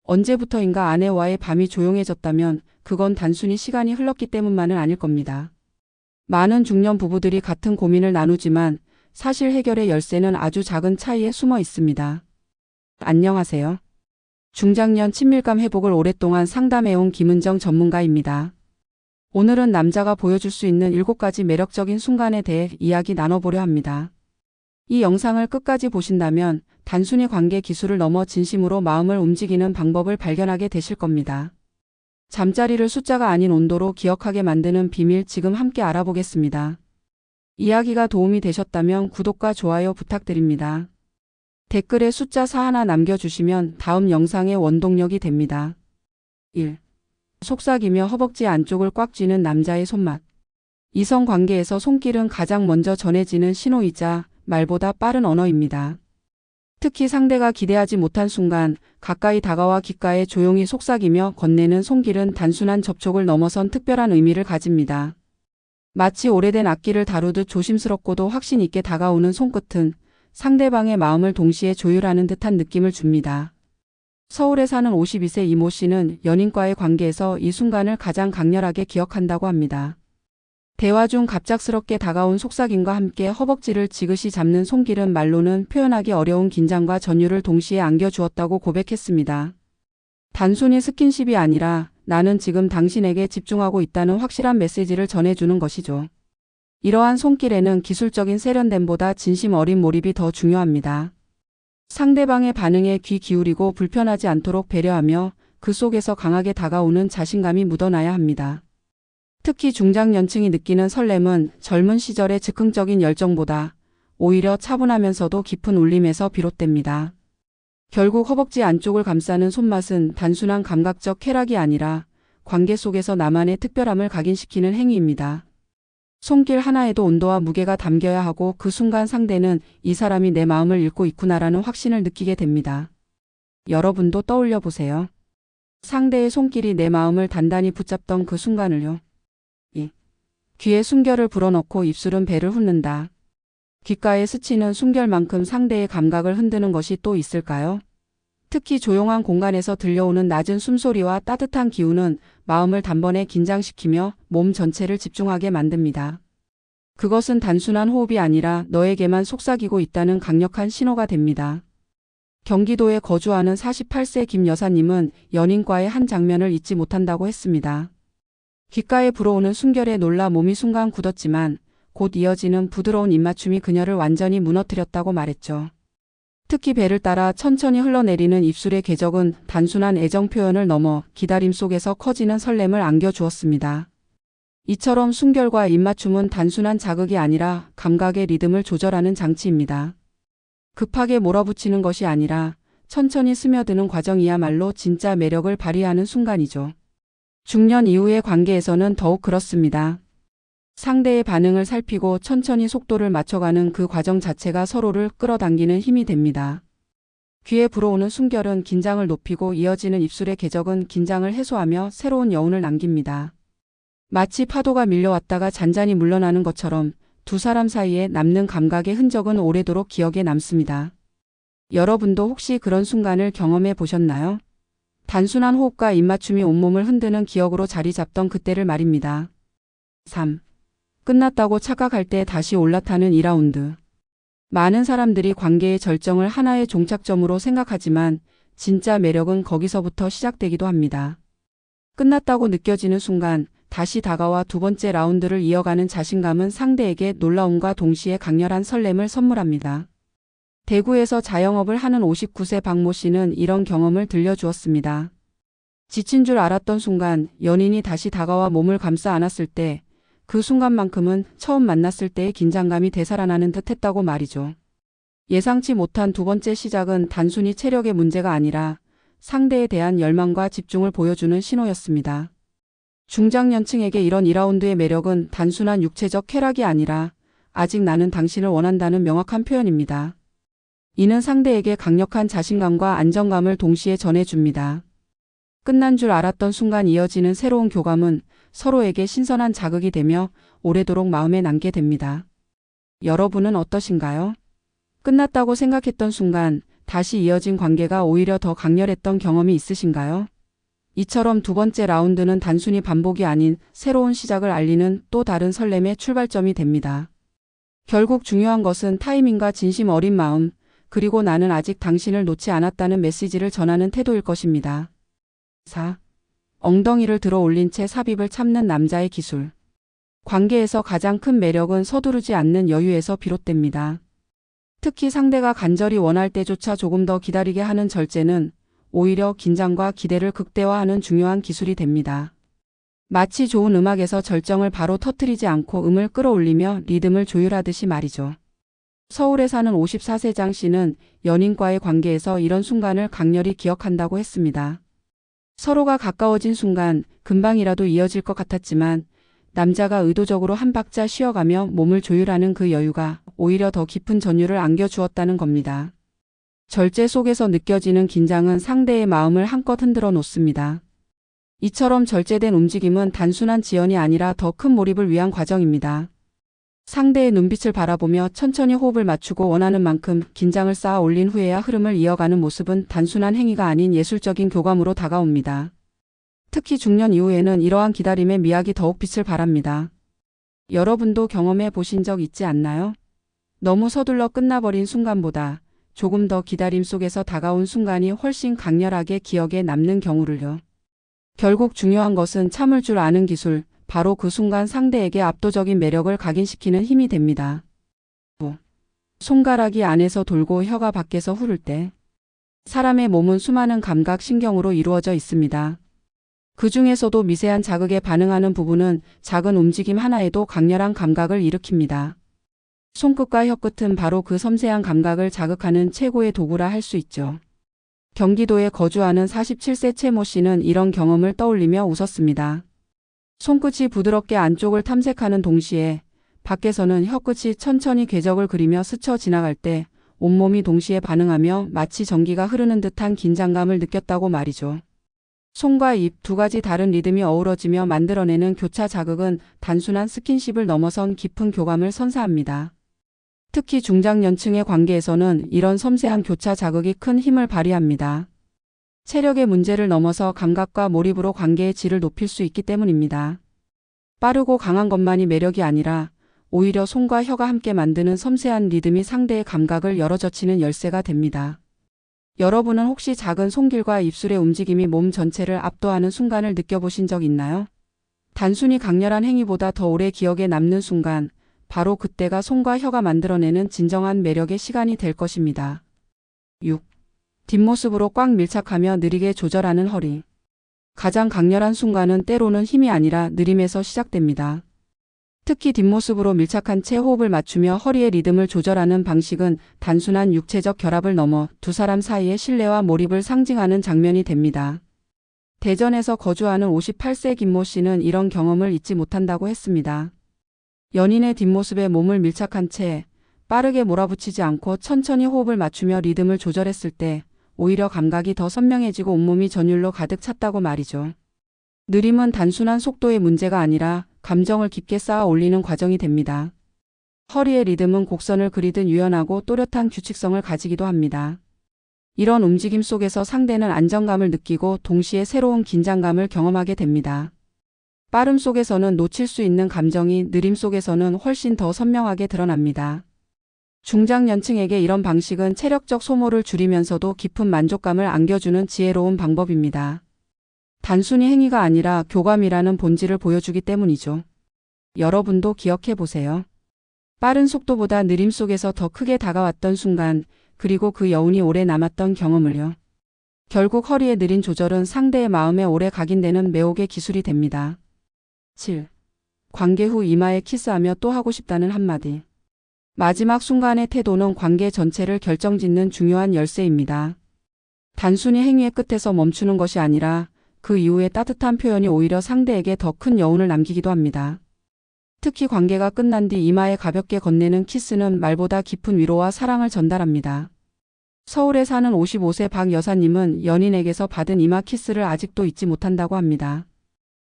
언제부터인가 아내와의 밤이 조용해졌다면 그건 단순히 시간이 흘렀기 때문만은 아닐 겁니다. 많은 중년 부부들이 같은 고민을 나누지만 사실 해결의 열쇠는 아주 작은 차이에 숨어 있습니다. 안녕하세요. 중장년 친밀감 회복을 오랫동안 상담해온 김은정 전문가입니다. 오늘은 남자가 보여줄 수 있는 7가지 매력적인 순간에 대해 이야기 나눠보려 합니다. 이 영상을 끝까지 보신다면 단순히 관계 기술을 넘어 진심으로 마음을 움직이는 방법을 발견하게 되실 겁니다. 잠자리를 숫자가 아닌 온도로 기억하게 만드는 비밀 지금 함께 알아보겠습니다. 이야기가 도움이 되셨다면 구독과 좋아요 부탁드립니다. 댓글에 숫자 4 하나 남겨주시면 다음 영상의 원동력이 됩니다. 1. 속삭이며 허벅지 안쪽을 꽉 쥐는 남자의 손맛. 이성 관계에서 손길은 가장 먼저 전해지는 신호이자 말보다 빠른 언어입니다. 특히 상대가 기대하지 못한 순간 가까이 다가와 귓가에 조용히 속삭이며 건네는 손길은 단순한 접촉을 넘어선 특별한 의미를 가집니다. 마치 오래된 악기를 다루듯 조심스럽고도 확신 있게 다가오는 손끝은 상대방의 마음을 동시에 조율하는 듯한 느낌을 줍니다. 서울에 사는 52세 이모 씨는 연인과의 관계에서 이 순간을 가장 강렬하게 기억한다고 합니다. 대화 중 갑작스럽게 다가온 속삭임과 함께 허벅지를 지그시 잡는 손길은 말로는 표현하기 어려운 긴장과 전율을 동시에 안겨주었다고 고백했습니다. 단순히 스킨십이 아니라 나는 지금 당신에게 집중하고 있다는 확실한 메시지를 전해주는 것이죠. 이러한 손길에는 기술적인 세련됨보다 진심 어린 몰입이 더 중요합니다. 상대방의 반응에 귀 기울이고 불편하지 않도록 배려하며 그 속에서 강하게 다가오는 자신감이 묻어나야 합니다. 특히 중장년층이 느끼는 설렘은 젊은 시절의 즉흥적인 열정보다 오히려 차분하면서도 깊은 울림에서 비롯됩니다. 결국 허벅지 안쪽을 감싸는 손맛은 단순한 감각적 쾌락이 아니라 관계 속에서 나만의 특별함을 각인시키는 행위입니다. 손길 하나에도 온도와 무게가 담겨야 하고 그 순간 상대는 이 사람이 내 마음을 읽고 있구나라는 확신을 느끼게 됩니다. 여러분도 떠올려 보세요. 상대의 손길이 내 마음을 단단히 붙잡던 그 순간을요. 귀에 숨결을 불어넣고 입술은 배를 훑는다. 귓가에 스치는 숨결만큼 상대의 감각을 흔드는 것이 또 있을까요? 특히 조용한 공간에서 들려오는 낮은 숨소리와 따뜻한 기운은 마음을 단번에 긴장시키며 몸 전체를 집중하게 만듭니다. 그것은 단순한 호흡이 아니라 너에게만 속삭이고 있다는 강력한 신호가 됩니다. 경기도에 거주하는 48세 김 여사님은 연인과의 한 장면을 잊지 못한다고 했습니다. 귓가에 불어오는 숨결에 놀라 몸이 순간 굳었지만 곧 이어지는 부드러운 입맞춤이 그녀를 완전히 무너뜨렸다고 말했죠. 특히 배를 따라 천천히 흘러내리는 입술의 궤적은 단순한 애정 표현을 넘어 기다림 속에서 커지는 설렘을 안겨주었습니다. 이처럼 숨결과 입맞춤은 단순한 자극이 아니라 감각의 리듬을 조절하는 장치입니다. 급하게 몰아붙이는 것이 아니라 천천히 스며드는 과정이야말로 진짜 매력을 발휘하는 순간이죠. 중년 이후의 관계에서는 더욱 그렇습니다. 상대의 반응을 살피고 천천히 속도를 맞춰가는 그 과정 자체가 서로를 끌어당기는 힘이 됩니다. 귀에 불어오는 숨결은 긴장을 높이고 이어지는 입술의 궤적은 긴장을 해소하며 새로운 여운을 남깁니다. 마치 파도가 밀려왔다가 잔잔히 물러나는 것처럼 두 사람 사이에 남는 감각의 흔적은 오래도록 기억에 남습니다. 여러분도 혹시 그런 순간을 경험해 보셨나요? 단순한 호흡과 입맞춤이 온몸을 흔드는 기억으로 자리 잡던 그때를 말입니다. 3. 끝났다고 착각할 때 다시 올라타는 2라운드. 많은 사람들이 관계의 절정을 하나의 종착점으로 생각하지만 진짜 매력은 거기서부터 시작되기도 합니다. 끝났다고 느껴지는 순간 다시 다가와 두 번째 라운드를 이어가는 자신감은 상대에게 놀라움과 동시에 강렬한 설렘을 선물합니다. 대구에서 자영업을 하는 59세 박모 씨는 이런 경험을 들려주었습니다. 지친 줄 알았던 순간 연인이 다시 다가와 몸을 감싸 안았을 때 그 순간만큼은 처음 만났을 때의 긴장감이 되살아나는 듯 했다고 말이죠. 예상치 못한 두 번째 시작은 단순히 체력의 문제가 아니라 상대에 대한 열망과 집중을 보여주는 신호였습니다. 중장년층에게 이런 2라운드의 매력은 단순한 육체적 쾌락이 아니라 아직 나는 당신을 원한다는 명확한 표현입니다. 이는 상대에게 강력한 자신감과 안정감을 동시에 전해줍니다. 끝난 줄 알았던 순간 이어지는 새로운 교감은 서로에게 신선한 자극이 되며 오래도록 마음에 남게 됩니다. 여러분은 어떠신가요? 끝났다고 생각했던 순간 다시 이어진 관계가 오히려 더 강렬했던 경험이 있으신가요? 이처럼 두 번째 라운드는 단순히 반복이 아닌 새로운 시작을 알리는 또 다른 설렘의 출발점이 됩니다. 결국 중요한 것은 타이밍과 진심 어린 마음, 그리고 나는 아직 당신을 놓지 않았다는 메시지를 전하는 태도일 것입니다. 4. 엉덩이를 들어 올린 채 삽입을 참는 남자의 기술. 관계에서 가장 큰 매력은 서두르지 않는 여유에서 비롯됩니다. 특히 상대가 간절히 원할 때조차 조금 더 기다리게 하는 절제는 오히려 긴장과 기대를 극대화하는 중요한 기술이 됩니다. 마치 좋은 음악에서 절정을 바로 터뜨리지 않고 음을 끌어올리며 리듬을 조율하듯이 말이죠. 서울에 사는 54세 장 씨는 연인과의 관계에서 이런 순간을 강렬히 기억한다고 했습니다. 서로가 가까워진 순간 금방이라도 이어질 것 같았지만 남자가 의도적으로 한 박자 쉬어가며 몸을 조율하는 그 여유가 오히려 더 깊은 전율을 안겨주었다는 겁니다. 절제 속에서 느껴지는 긴장은 상대의 마음을 한껏 흔들어 놓습니다. 이처럼 절제된 움직임은 단순한 지연이 아니라 더 큰 몰입을 위한 과정입니다. 상대의 눈빛을 바라보며 천천히 호흡을 맞추고 원하는 만큼 긴장을 쌓아 올린 후에야 흐름을 이어가는 모습은 단순한 행위가 아닌 예술적인 교감으로 다가옵니다. 특히 중년 이후에는 이러한 기다림의 미학이 더욱 빛을 발합니다. 여러분도 경험해 보신 적 있지 않나요? 너무 서둘러 끝나버린 순간보다 조금 더 기다림 속에서 다가온 순간이 훨씬 강렬하게 기억에 남는 경우를요. 결국 중요한 것은 참을 줄 아는 기술, 바로 그 순간 상대에게 압도적인 매력을 각인시키는 힘이 됩니다. 손가락이 안에서 돌고 혀가 밖에서 흐를 때 사람의 몸은 수많은 감각 신경으로 이루어져 있습니다. 그 중에서도 미세한 자극에 반응하는 부분은 작은 움직임 하나에도 강렬한 감각을 일으킵니다. 손끝과 혀끝은 바로 그 섬세한 감각을 자극하는 최고의 도구라 할 수 있죠. 경기도에 거주하는 47세 최모 씨는 이런 경험을 떠올리며 웃었습니다. 손끝이 부드럽게 안쪽을 탐색하는 동시에 밖에서는 혀끝이 천천히 궤적을 그리며 스쳐 지나갈 때 온몸이 동시에 반응하며 마치 전기가 흐르는 듯한 긴장감을 느꼈다고 말이죠. 손과 입 두 가지 다른 리듬이 어우러지며 만들어내는 교차 자극은 단순한 스킨십을 넘어선 깊은 교감을 선사합니다. 특히 중장년층의 관계에서는 이런 섬세한 교차 자극이 큰 힘을 발휘합니다. 체력의 문제를 넘어서 감각과 몰입으로 관계의 질을 높일 수 있기 때문입니다. 빠르고 강한 것만이 매력이 아니라 오히려 손과 혀가 함께 만드는 섬세한 리듬이 상대의 감각을 열어젖히는 열쇠가 됩니다. 여러분은 혹시 작은 손길과 입술의 움직임이 몸 전체를 압도하는 순간을 느껴보신 적 있나요? 단순히 강렬한 행위보다 더 오래 기억에 남는 순간, 바로 그때가 손과 혀가 만들어내는 진정한 매력의 시간이 될 것입니다. 6. 뒷모습으로 꽉 밀착하며 느리게 조절하는 허리. 가장 강렬한 순간은 때로는 힘이 아니라 느림에서 시작됩니다. 특히 뒷모습으로 밀착한 채 호흡을 맞추며 허리의 리듬을 조절하는 방식은 단순한 육체적 결합을 넘어 두 사람 사이의 신뢰와 몰입을 상징하는 장면이 됩니다. 대전에서 거주하는 58세 김모 씨는 이런 경험을 잊지 못한다고 했습니다. 연인의 뒷모습에 몸을 밀착한 채 빠르게 몰아붙이지 않고 천천히 호흡을 맞추며 리듬을 조절했을 때 오히려 감각이 더 선명해지고 온몸이 전율로 가득 찼다고 말이죠. 느림은 단순한 속도의 문제가 아니라 감정을 깊게 쌓아 올리는 과정이 됩니다. 허리의 리듬은 곡선을 그리듯 유연하고 또렷한 규칙성을 가지기도 합니다. 이런 움직임 속에서 상대는 안정감을 느끼고 동시에 새로운 긴장감을 경험하게 됩니다. 빠름 속에서는 놓칠 수 있는 감정이 느림 속에서는 훨씬 더 선명하게 드러납니다. 중장년층에게 이런 방식은 체력적 소모를 줄이면서도 깊은 만족감을 안겨주는 지혜로운 방법입니다. 단순히 행위가 아니라 교감이라는 본질을 보여주기 때문이죠. 여러분도 기억해 보세요. 빠른 속도보다 느림 속에서 더 크게 다가왔던 순간, 그리고 그 여운이 오래 남았던 경험을요. 결국 허리의 느린 조절은 상대의 마음에 오래 각인되는 매혹의 기술이 됩니다. 7. 관계 후 이마에 키스하며 또 하고 싶다는 한마디. 마지막 순간의 태도는 관계 전체를 결정짓는 중요한 열쇠입니다. 단순히 행위의 끝에서 멈추는 것이 아니라 그 이후의 따뜻한 표현이 오히려 상대에게 더 큰 여운을 남기기도 합니다. 특히 관계가 끝난 뒤 이마에 가볍게 건네는 키스는 말보다 깊은 위로와 사랑을 전달합니다. 서울에 사는 55세 박 여사님은 연인에게서 받은 이마 키스를 아직도 잊지 못한다고 합니다.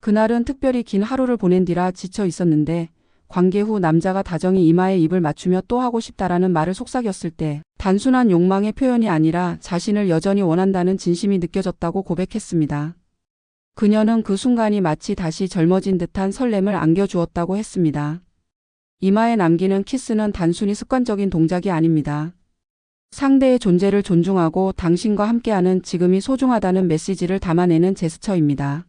그날은 특별히 긴 하루를 보낸 뒤라 지쳐 있었는데 관계 후 남자가 다정히 이마에 입을 맞추며 또 하고 싶다라는 말을 속삭였을 때 단순한 욕망의 표현이 아니라 자신을 여전히 원한다는 진심이 느껴졌다고 고백했습니다. 그녀는 그 순간이 마치 다시 젊어진 듯한 설렘을 안겨주었다고 했습니다. 이마에 남기는 키스는 단순히 습관적인 동작이 아닙니다. 상대의 존재를 존중하고 당신과 함께하는 지금이 소중하다는 메시지를 담아내는 제스처입니다.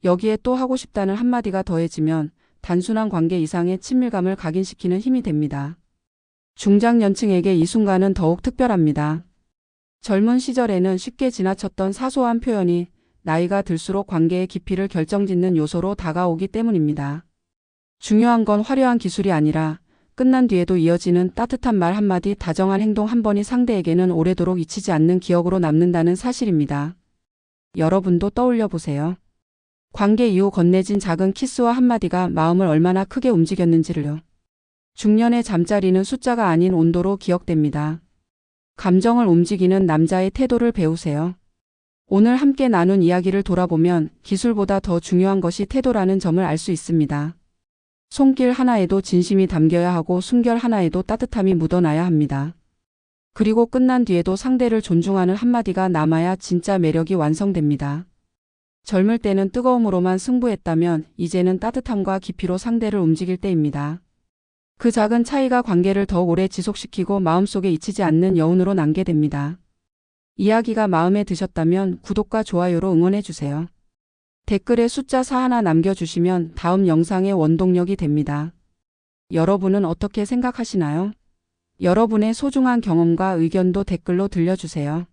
여기에 또 하고 싶다는 한마디가 더해지면 단순한 관계 이상의 친밀감을 각인시키는 힘이 됩니다. 중장년층에게 이 순간은 더욱 특별합니다. 젊은 시절에는 쉽게 지나쳤던 사소한 표현이 나이가 들수록 관계의 깊이를 결정짓는 요소로 다가오기 때문입니다. 중요한 건 화려한 기술이 아니라 끝난 뒤에도 이어지는 따뜻한 말 한마디, 다정한 행동 한 번이 상대에게는 오래도록 잊히지 않는 기억으로 남는다는 사실입니다. 여러분도 떠올려 보세요. 관계 이후 건네진 작은 키스와 한마디가 마음을 얼마나 크게 움직였는지를요. 중년의 잠자리는 숫자가 아닌 온도로 기억됩니다. 감정을 움직이는 남자의 태도를 배우세요. 오늘 함께 나눈 이야기를 돌아보면 기술보다 더 중요한 것이 태도라는 점을 알 수 있습니다. 손길 하나에도 진심이 담겨야 하고 숨결 하나에도 따뜻함이 묻어나야 합니다. 그리고 끝난 뒤에도 상대를 존중하는 한마디가 남아야 진짜 매력이 완성됩니다. 젊을 때는 뜨거움으로만 승부했다면 이제는 따뜻함과 깊이로 상대를 움직일 때입니다. 그 작은 차이가 관계를 더 오래 지속시키고 마음속에 잊히지 않는 여운으로 남게 됩니다. 이야기가 마음에 드셨다면 구독과 좋아요로 응원해주세요. 댓글에 숫자 4 하나 남겨주시면 다음 영상의 원동력이 됩니다. 여러분은 어떻게 생각하시나요? 여러분의 소중한 경험과 의견도 댓글로 들려주세요.